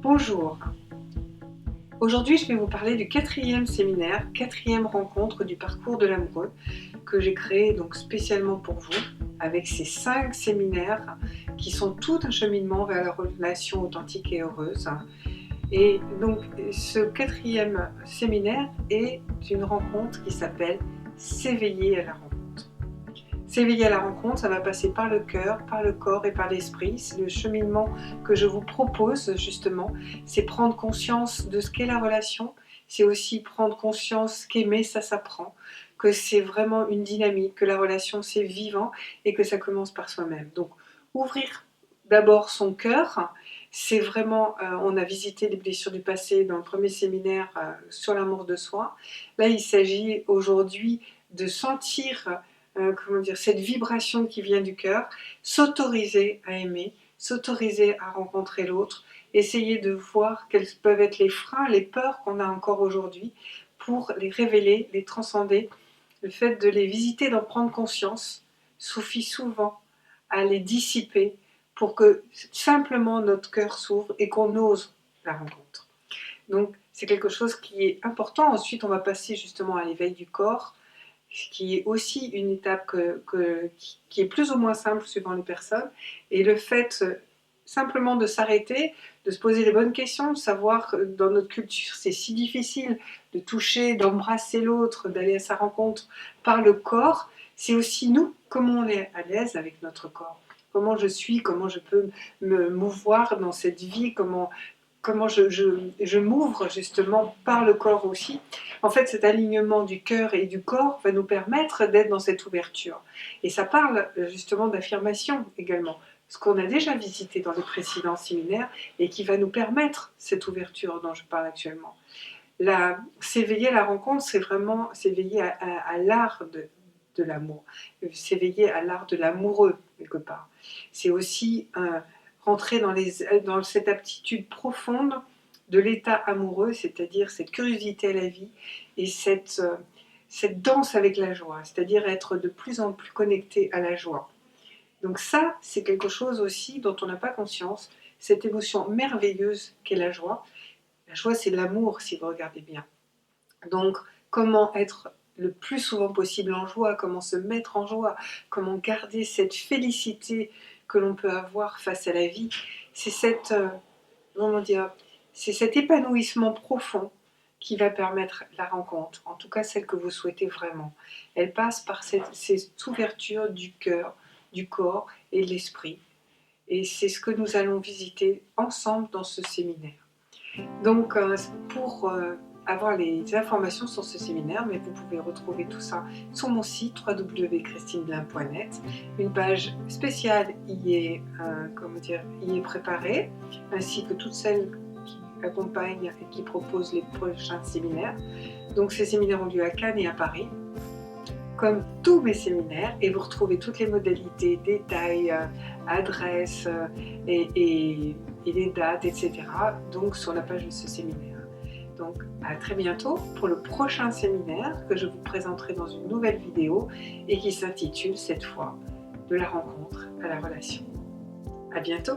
Bonjour, aujourd'hui je vais vous parler du quatrième séminaire, quatrième rencontre du parcours de l'amoureux que j'ai créé donc spécialement pour vous avec ces 5 séminaires qui sont tout un cheminement vers la relation authentique et heureuse. Et donc ce quatrième séminaire est une rencontre qui s'appelle S'éveiller à la rencontre. S'éveiller à la rencontre, ça va passer par le cœur, par le corps et par l'esprit. C'est le cheminement que je vous propose justement. C'est prendre conscience de ce qu'est la relation. C'est aussi prendre conscience qu'aimer, ça s'apprend. Que c'est vraiment une dynamique, que la relation c'est vivant et que ça commence par soi-même. Donc ouvrir d'abord son cœur. C'est vraiment, on a visité les blessures du passé dans le premier séminaire sur l'amour de soi. Là, il s'agit aujourd'hui de sentir cette vibration qui vient du cœur, s'autoriser à aimer, s'autoriser à rencontrer l'autre, essayer de voir quels peuvent être les freins, les peurs qu'on a encore aujourd'hui pour les révéler, les transcender. Le fait de les visiter, d'en prendre conscience, suffit souvent à les dissiper pour que simplement notre cœur s'ouvre et qu'on ose la rencontre. Donc c'est quelque chose qui est important. Ensuite on va passer justement à l'éveil du corps, qui est aussi une étape qui est plus ou moins simple suivant les personnes. Et le fait simplement de s'arrêter, de se poser les bonnes questions, de savoir que dans notre culture c'est si difficile de toucher, d'embrasser l'autre, d'aller à sa rencontre par le corps, c'est aussi nous, comment on est à l'aise avec notre corps. Comment je suis, comment je peux me mouvoir dans cette vie, comment je m'ouvre justement par le corps aussi. En fait, cet alignement du cœur et du corps va nous permettre d'être dans cette ouverture. Et ça parle justement d'affirmation également, ce qu'on a déjà visité dans les précédents séminaires et qui va nous permettre cette ouverture dont je parle actuellement. S'éveiller à la rencontre, c'est vraiment s'éveiller à l'art de l'amour, s'éveiller à l'art de l'amoureux quelque part. C'est aussi rentrer dans cette aptitude profonde de l'état amoureux, c'est-à-dire cette curiosité à la vie et cette danse avec la joie, c'est-à-dire être de plus en plus connecté à la joie. Donc ça, c'est quelque chose aussi dont on n'a pas conscience, cette émotion merveilleuse qu'est la joie. La joie, c'est l'amour, si vous regardez bien. Donc, comment être le plus souvent possible en joie, comment se mettre en joie, comment garder cette félicité que l'on peut avoir face à la vie, c'est c'est cet épanouissement profond qui va permettre la rencontre, en tout cas celle que vous souhaitez vraiment. Elle passe par cette ouverture du cœur, du corps et de l'esprit. Et c'est ce que nous allons visiter ensemble dans ce séminaire. Donc, pour avoir les informations sur ce séminaire, mais vous pouvez retrouver tout ça sur mon site www.christineblin.net. Une page spéciale y est préparée, ainsi que toutes celles qui accompagnent et qui proposent les prochains séminaires. Donc, ces séminaires ont lieu à Cannes et à Paris, comme tous mes séminaires, et vous retrouvez toutes les modalités, détails, adresses et les dates, etc. donc sur la page de ce séminaire. Donc à très bientôt pour le prochain séminaire que je vous présenterai dans une nouvelle vidéo et qui s'intitule cette fois de la rencontre à la relation. À bientôt.